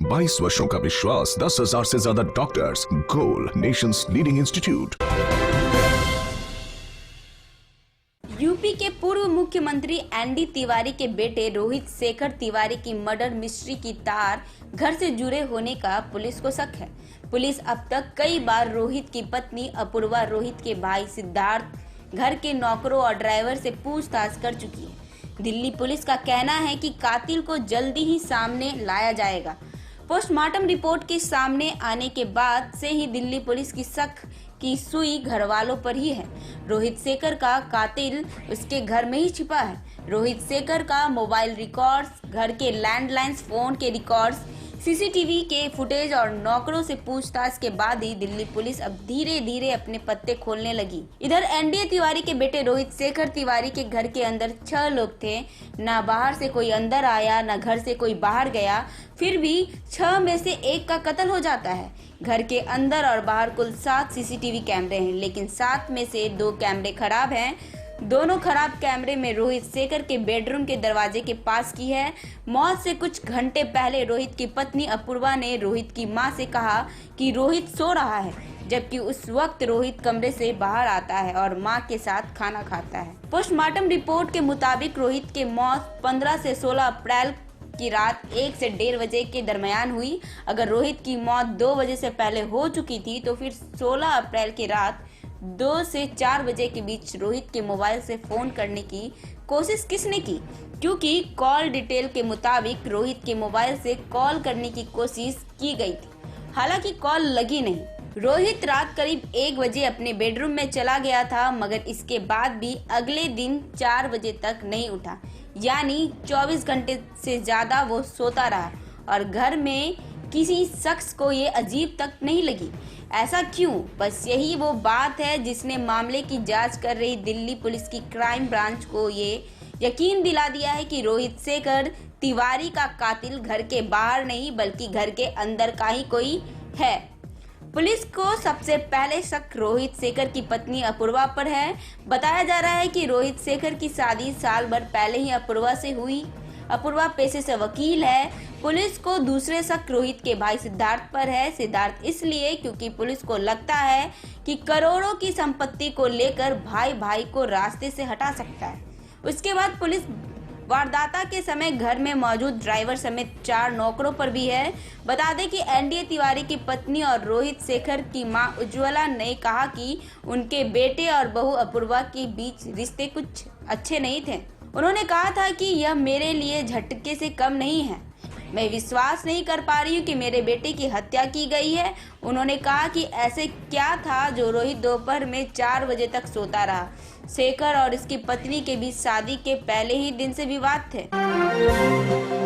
22 वर्षों का विश्वास, 10,000 से ज्यादा डॉक्टर्स। गोल, नेशंस लीडिंग इंस्टीट्यूट। यूपी के पूर्व मुख्यमंत्री एनडी तिवारी के बेटे रोहित शेखर तिवारी की मर्डर मिस्ट्री की तार घर से जुड़े होने का पुलिस को शक है। पुलिस अब तक कई बार रोहित की पत्नी अपूर्वा, रोहित के भाई सिद्धार्थ, घर के नौकरों और ड्राइवर से पूछताछ कर चुकी है। दिल्ली पुलिस का कहना है कि कातिल को जल्दी ही सामने लाया जाएगा। पोस्टमार्टम रिपोर्ट के सामने आने के बाद से ही दिल्ली पुलिस की शक की सुई घर वालों पर ही है। रोहित शेखर का कातिल उसके घर में ही छिपा है। रोहित शेखर का मोबाइल रिकॉर्ड्स, घर के लैंडलाइंस फोन के रिकॉर्ड्स, सीसीटीवी के फुटेज और नौकरों से पूछताछ के बाद ही दिल्ली पुलिस अब धीरे धीरे अपने पत्ते खोलने लगी। इधर एनडी तिवारी के बेटे रोहित शेखर तिवारी के घर के अंदर 6 लोग थे। ना बाहर से कोई अंदर आया, ना घर से कोई बाहर गया। फिर भी 6 में से 1 का कत्ल हो जाता है। घर के अंदर और बाहर कुल 7 सीसीटीवी कैमरे हैं, लेकिन 7 में से 2 कैमरे खराब हैं। दोनों खराब कैमरे में रोहित शेखर के बेडरूम के दरवाजे के पास की है। मौत से कुछ घंटे पहले रोहित की पत्नी अपूर्वा ने रोहित की मां से कहा कि रोहित सो रहा है, जबकि उस वक्त रोहित कमरे से बाहर आता है और मां के साथ खाना खाता है। पोस्टमार्टम रिपोर्ट के मुताबिक रोहित की मौत 15 से 16 अप्रैल की रात 1 से 1:30 बजे के दरमियान हुई। अगर रोहित की मौत 2 बजे से पहले हो चुकी थी तो फिर 16 अप्रैल की रात 2 से 4 बजे के बीच रोहित के मोबाइल से फोन करने की कोशिश किसने की? क्योंकि कॉल डिटेल के मुताबिक रोहित के मोबाइल से कॉल करने की कोशिश की गई थी, हालांकि कॉल लगी नहीं। रोहित रात करीब 1 बजे अपने बेडरूम में चला गया था, मगर इसके बाद भी अगले दिन 4 बजे तक नहीं उठा, यानी 24 घंटे से ज्यादा वो सोता रहा और घर में किसी शख्स को ये अजीब तक नहीं लगी। ऐसा क्यों? बस यही वो बात है जिसने मामले की जांच कर रही दिल्ली पुलिस की क्राइम ब्रांच को ये यकीन दिला दिया है कि रोहित शेखर तिवारी का कातिल घर के बाहर नहीं बल्कि घर के अंदर का ही कोई है। पुलिस को सबसे पहले शक रोहित शेखर की पत्नी अपूर्वा पर है। बताया जा रहा है कि रोहित शेखर की शादी साल भर पहले ही अपूर्वा से हुई। अपूर्वा पेशे से वकील है। पुलिस को दूसरे शक रोहित के भाई सिद्धार्थ पर है। सिद्धार्थ इसलिए क्योंकि पुलिस को लगता है कि करोड़ों की संपत्ति को लेकर भाई भाई को रास्ते से हटा सकता है। उसके बाद पुलिस वारदात के समय घर में मौजूद ड्राइवर समेत 4 नौकरों पर भी है। बता दें कि एनडी तिवारी की पत्नी और रोहित शेखर की मां उज्ज्वला ने कहा कि उनके बेटे और बहू अपूर्वा के बीच रिश्ते कुछ अच्छे नहीं थे। उन्होंने कहा था कि यह मेरे लिए झटके से कम नहीं है। मैं विश्वास नहीं कर पा रही हूँ कि मेरे बेटे की हत्या की गई है। उन्होंने कहा कि ऐसे क्या था जो रोहित दोपहर में 4 बजे तक सोता रहा। शेखर और इसकी पत्नी के बीच शादी के पहले ही दिन से विवाद थे।